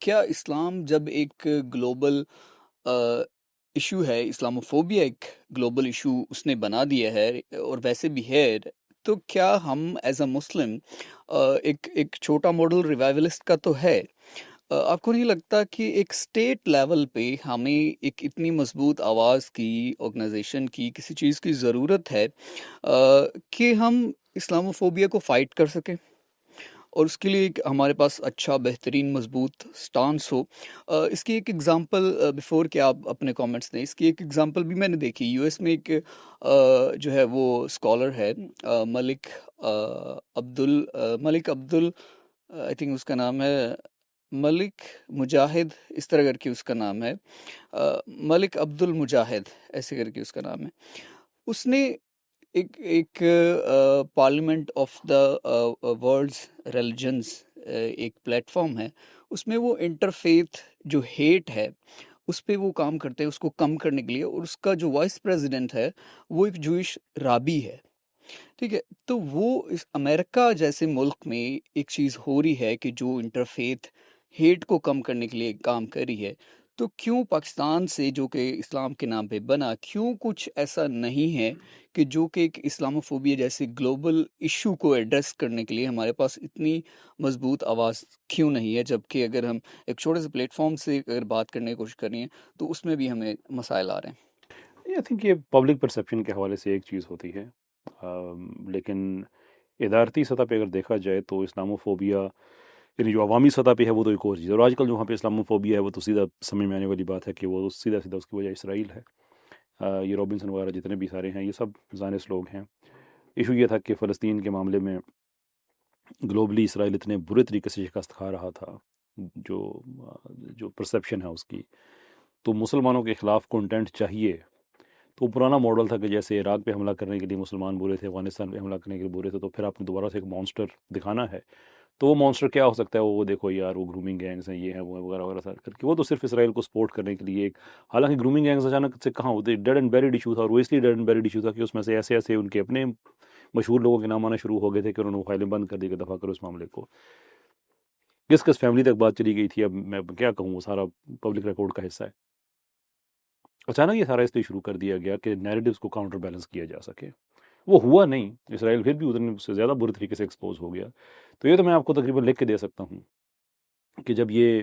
کیا اسلام جب ایک گلوبل ایشو ہے، اسلاموفوبیا ایک گلوبل ایشو اس نے بنا دیا ہے اور ویسے بھی ہے، تو کیا ہم ایز اے مسلم ایک چھوٹا ماڈل ریوائولسٹ کا تو ہے، آپ کو نہیں لگتا کہ ایک اسٹیٹ لیول پہ ہمیں ایک اتنی مضبوط آواز کی، آرگنائزیشن کی، کسی چیز کی ضرورت ہے کہ ہم اسلاموفوبیا کو فائٹ کر سکیں، اور اس کے لیے ایک ہمارے پاس اچھا بہترین مضبوط سٹانس ہو؟ اس کی ایک ایگزامپل بیفور کہ آپ اپنے کامنٹس دیں، اس کی ایک ایگزامپل بھی میں نے دیکھی یو ایس میں، ایک جو ہے وہ اسکالر ہے، ملک ملک عبدل، آئی تھنک اس کا نام ہے ملک مجاہد، اس طرح کر کے اس کا نام ہے، ملک عبد المجاہد ایسے کر کے اس کا نام ہے۔ اس نے ایک parliament of the world's religions ایک پلیٹ فارم ہے، اس میں وہ انٹرفیتھ جو ہیٹ ہے اس پہ وہ کام کرتے ہیں، اس کو کم کرنے کے لیے، اور اس کا جو وائس پریزیڈنٹ ہے وہ ایک جوئش رابی ہے، ٹھیک ہے؟ تو وہ اس امریکہ جیسے ملک میں ایک چیز ہو رہی ہے کہ جو انٹرفیتھ ہیٹ کو کم کرنے کے لیے کام کر رہی ہے، تو کیوں پاکستان سے جو کہ اسلام کے نام پہ بنا، کیوں کچھ ایسا نہیں ہے کہ جو کہ ایک اسلاموفوبیا جیسے گلوبل ایشو کو ایڈریس کرنے کے لیے ہمارے پاس اتنی مضبوط آواز کیوں نہیں ہے؟ جبکہ اگر ہم ایک چھوٹے سے پلیٹ فارم سے اگر بات کرنے کی کوشش کر رہے ہیں تو اس میں بھی ہمیں مسائل آ رہے ہیں۔ آئی تھنک یہ پبلک پرسیپشن کے حوالے سے ایک چیز ہوتی ہے، لیکن ادارتی سطح پہ اگر دیکھا جائے تو اسلاموفوبیا یعنی جو عوامی سطح پہ ہے وہ تو ایک اور چیز ہے، اور آج کل جو وہاں پہ اسلاموفوبیا ہے وہ تو سیدھا سمجھ میں آنے والی بات ہے کہ وہ سیدھا سیدھا اس کی وجہ اسرائیل ہے۔ یہ رابنسن وغیرہ جتنے بھی سارے ہیں یہ سب زائنسٹ لوگ ہیں۔ ایشو یہ تھا کہ فلسطین کے معاملے میں گلوبلی اسرائیل اتنے برے طریقے سے شکست کھا رہا تھا، جو جو پرسیپشن ہے اس کی، تو مسلمانوں کے خلاف کنٹینٹ چاہیے، تو پرانا ماڈل تھا کہ جیسے عراق پہ حملہ کرنے کے لیے مسلمان برے تھے، افغانستان پہ حملہ کرنے کے لیے برے تھے، تو پھر آپ نے دوبارہ سے ایک مانسٹر دکھانا ہے، تو وہ مانسٹر کیا ہو سکتا ہے؟ وہ دیکھو یار وہ گرومنگ گینگز ہیں، یہ ہیں وہ ہیں وغیرہ وغیرہ سارے کر کے، وہ تو صرف اسرائیل کو سپورٹ کرنے کے لیے ایک، حالانکہ گرومنگ گینگز اچانک سے کہاں ہوتے، ڈیڈ اینڈ بیریڈ ایشو تھا، اور وہ اس لیے ڈیڈ اینڈ بیریڈ ایشو تھا کہ اس میں سے ایسے ایسے ان کے اپنے مشہور لوگوں کے نام آنا شروع ہو گئے تھے کہ انہوں نے وہ فائلیں بند کر دی کہ دفاع کرو اس معاملے کو۔ کس کس فیملی تک بات چلی گئی تھی، اب میں کیا کہوں، وہ سارا پبلک ریکارڈ کا حصہ ہے۔ اچانک یہ سارا اس لیے شروع کر دیا گیا کہ نیریٹیوز کو کاؤنٹر بیلنس کیا جا سکے، وہ ہوا نہیں، اسرائیل پھر بھی اتنے سے زیادہ برے طریقے سے ایکسپوز ہو گیا۔ تو یہ تو میں آپ کو تقریباً لکھ کے دے سکتا ہوں کہ جب یہ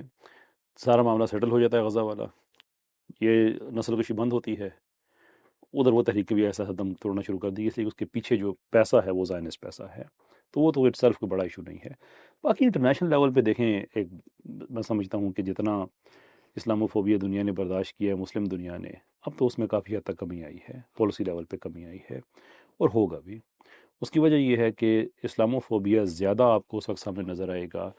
سارا معاملہ سیٹل ہو جاتا ہے غزہ والا، یہ نسل کشی بند ہوتی ہے، ادھر وہ تحریک بھی ایسا دم توڑنا شروع کر دی، اس لیے اس کے پیچھے جو پیسہ ہے وہ زائنسٹ پیسہ ہے، تو وہ تو اٹ سیلف کوئی بڑا ایشو نہیں ہے۔ باقی انٹرنیشنل لیول پہ دیکھیں، ایک میں سمجھتا ہوں کہ جتنا اسلاموفوبیا دنیا نے برداشت کیا ہے، مسلم دنیا نے، اب تو اس میں کافی حد تک کمی آئی ہے، پالیسی لیول پہ کمی آئی ہے، اور ہوگا بھی۔ اس کی وجہ یہ ہے کہ اسلاموفوبیا زیادہ آپ کو اس وقت سامنے نظر آئے گا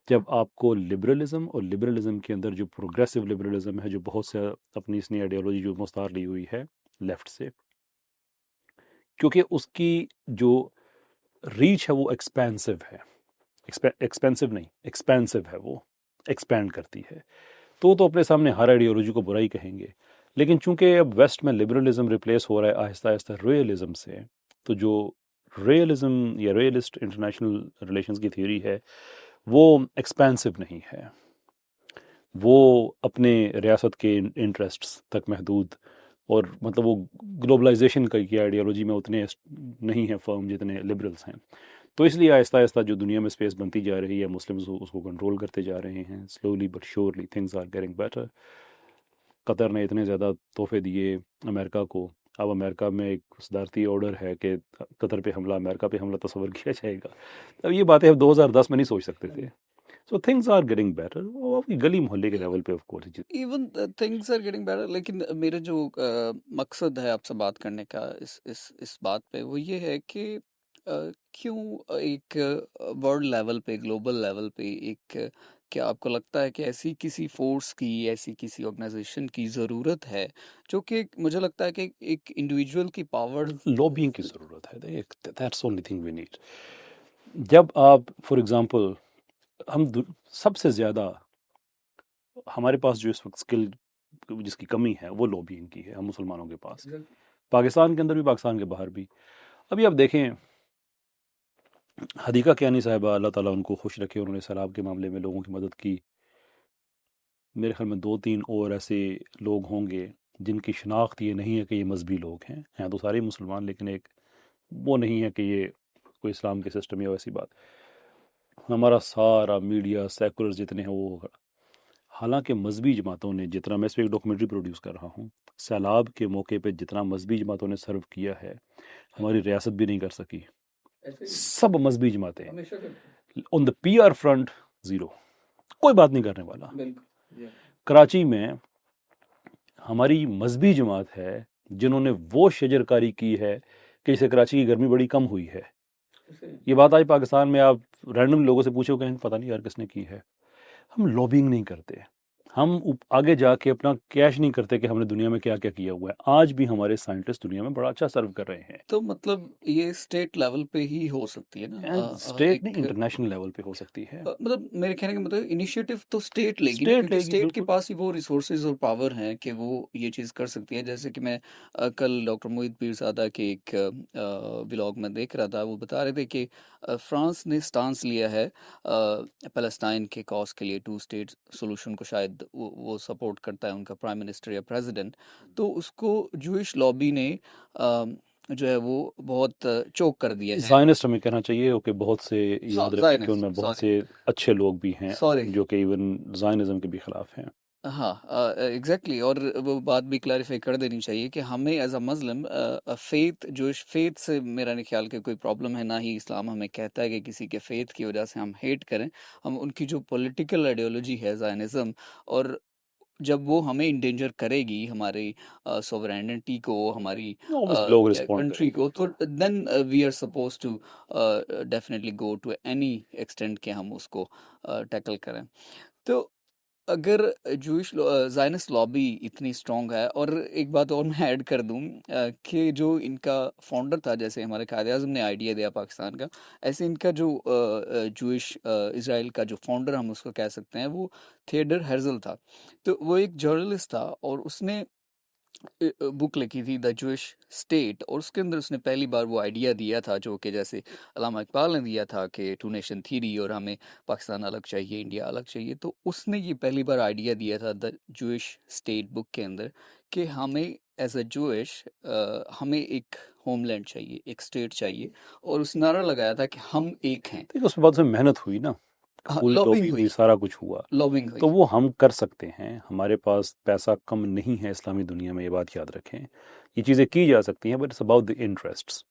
جب آپ کو لبرلزم، اور لبرلزم کے اندر جو پروگریسو لبرلزم ہے، جو بہت سے اپنی اس نے آئیڈیالوجی جو مستعار لی ہوئی ہے لیفٹ سے، کیونکہ اس کی جو ریچ ہے وہ ایکسپینسو ہے، ایکسپینسو نہیں، ایکسپینسو ہے، وہ ایکسپینڈ کرتی ہے، تو اپنے سامنے ہر آئیڈیالوجی کو برائی کہیں گے، لیکن چونکہ اب ویسٹ میں لبرلزم ریپلیس ہو رہا ہے آہستہ آہستہ ریئلزم سے، تو جو ریئلزم یا ریئلسٹ انٹرنیشنل ریلیشنز کی تھیوری ہے وہ ایکسپینسو نہیں ہے، وہ اپنے ریاست کے انٹرسٹس تک محدود، اور مطلب وہ گلوبلائزیشن کی آئیڈیالوجی میں اتنے نہیں ہیں فرم جتنے لبرلز ہیں، تو اس لیے آہستہ آہستہ جو دنیا میں اسپیس بنتی جا رہی ہے، مسلمز اس کو کنٹرول کرتے جا رہے ہیں، slowly but surely things are getting better. Qatar نے اتنے زیادہ تحفے دیے امریکہ کو، اب امریکہ میں ایک صدارتی آرڈر ہے کہ قطر پہ حملہ، امریکہ پہ حملہ تصور کیا جائے گا۔ اب یہ باتیں اب 2010 میں نہیں سوچ سکتے تھے، so things are getting better, وہ گلی محلے کے لیول پہ of course. Even things are getting better, لیکن میرا جو مقصد ہے آپ سے بات کرنے کا اس بات پہ، وہ یہ ہے کہ کیوں ایک ورلڈ لیول پہ، گلوبل لیول پہ ایک، کیا آپ کو لگتا ہے کہ ایسی کسی فورس کی، ایسی کسی آرگنائزیشن کی ضرورت ہے جو کہ مجھے لگتا ہے کہ ایک انڈیویجول کی پاور؟ لابینگ کی ضرورت ہے، that's only thing we need. جب آپ فار ایگزامپل، ہم سب سے زیادہ ہمارے پاس جو اس وقت اسکل جس کی کمی ہے وہ لابینگ کی ہے، ہم مسلمانوں کے پاس، پاکستان کے اندر بھی، پاکستان کے باہر بھی۔ ابھی آپ دیکھیں حدیقہ کیانی صاحبہ، اللہ تعالیٰ ان کو خوش رکھے، انہوں نے سیلاب کے معاملے میں لوگوں کی مدد کی، میرے خیال میں 2-3 اور ایسے لوگ ہوں گے جن کی شناخت یہ نہیں ہے کہ یہ مذہبی لوگ ہیں تو سارے مسلمان، لیکن ایک وہ نہیں ہے کہ یہ کوئی اسلام کے سسٹم یا ویسی بات. ہمارا سارا میڈیا سیکولر جتنے ہیں وہ، حالانکہ مذہبی جماعتوں نے جتنا، میں اس پہ ایک ڈاکومنٹری پروڈیوس کر رہا ہوں، سیلاب کے موقع پہ جتنا مذہبی جماعتوں نے سرو کیا ہے ہماری ریاست بھی نہیں کر سکی. سب مذہبی جماعتیں آن دا پی آر فرنٹ زیرو، کوئی بات نہیں کرنے والا. کراچی میں ہماری مذہبی جماعت ہے جنہوں نے وہ شجرکاری کی ہے کہ جسے کراچی کی گرمی بڑی کم ہوئی ہے. یہ بات آج پاکستان میں آپ رینڈم لوگوں سے پوچھو کہ پتہ نہیں یار کس نے کی ہے. ہم لابنگ نہیں کرتے، ہم آگے جا کے اپنا کیش نہیں کرتے کہ ہم نے دنیا میں کیا کیا کیا ہوا ہے. آج بھی ہمارے سائنٹسٹ دنیا میں بڑا اچھا سرو کر رہے ہیں. تو مطلب یہ اسٹیٹ لیول پہ ہی ہو سکتی ہے نا، اسٹیٹ نہیں، انٹرنیشنل لیول پہ ہو سکتی ہے. مطلب میرے کہنے کا مطلب انیشیٹو تو اسٹیٹ لے گی، State کیونکہ لے گی، اسٹیٹ کے بالکل. پاس ہی وہ ریسورسز اور پاور ہیں کہ وہ یہ چیز کر سکتی ہے. جیسے کہ میں کل ڈاکٹر معید پیرزادہ کے ایک ولاگ میں دیکھ رہا تھا، وہ بتا رہے تھے کہ فرانس نے سٹانس لیا ہے پیلسٹائن کے کاز کے لیے، 2 اسٹیٹ سولوشن کو شاید وہ سپورٹ کرتا ہے ان کا پرائم منسٹر یا پریزیڈنٹ. تو اس کو جوئش لابی نے جو ہے وہ بہت چوک کر دیا ہے. زائنسٹ ہمیں کہنا چاہیے کہ بہت سے یاد رکھیں کہ ان میں بہت سوری سے اچھے لوگ بھی ہیں سوری جو کہ ایون زائنزم کے بھی خلاف ہیں. ہاں ایگزیکٹلی. اور وہ بات بھی کلیریفائی کر دینی چاہیے کہ ہمیں ایز اے مسلم فیتھ، جو فیتھ سے میرا نہیں خیال کہ کوئی پرابلم ہے، نہ ہی اسلام ہمیں کہتا ہے کہ کسی کے فیتھ کی وجہ سے ہم ہیٹ کریں. ہم ان کی جو پولیٹیکل آئیڈیالوجی ہے زائنزم، اور جب وہ ہمیں انڈینجر کرے گی ہماری سوورینٹی کو، ہماری Obviously لوگ رسپونڈ کنٹری کریں گے. کو، تو then we are suppose to definitely go to any extent کہ ہم اس کو ٹیکل کریں. تو اگر جوئش زائنس لابی اتنی اسٹرانگ ہے، اور ایک بات اور میں ایڈ کر دوں کہ جو ان کا فاؤنڈر تھا، جیسے ہمارے قائد اعظم نے آئیڈیا دیا پاکستان کا، ایسے ان کا جو جوئش اسرائیل کا جو فاؤنڈر ہم اس کو کہہ سکتے ہیں، وہ تھیوڈر ہرزل تھا. تو وہ ایک جرنلسٹ تھا اور اس نے بک لکھی تھی دا جوئش اسٹیٹ، اور اس کے اندر اس نے پہلی بار وہ آئیڈیا دیا تھا جو کہ جیسے علامہ اقبال نے دیا تھا کہ 2 نیشن تھیوری، اور ہمیں پاکستان الگ چاہیے، انڈیا الگ چاہیے. تو اس نے یہ پہلی بار آئیڈیا دیا تھا دا جوئش اسٹیٹ بک کے اندر کہ ہمیں ایز اے جوئش ہمیں ایک ہوم لینڈ چاہیے، ایک اسٹیٹ چاہیے، اور اس نعرہ لگایا تھا کہ ہم ایک ہیں. اس بعد سے محنت ہوئی نا، پوری لابنگ لابی ہوئی، ہوئی، سارا کچھ ہوا. لابنگ تو ہوئی. وہ ہم کر سکتے ہیں. ہمارے پاس پیسہ کم نہیں ہے اسلامی دنیا میں، یہ بات یاد رکھیں. یہ چیزیں کی جا سکتی ہیں، but it's about the interests.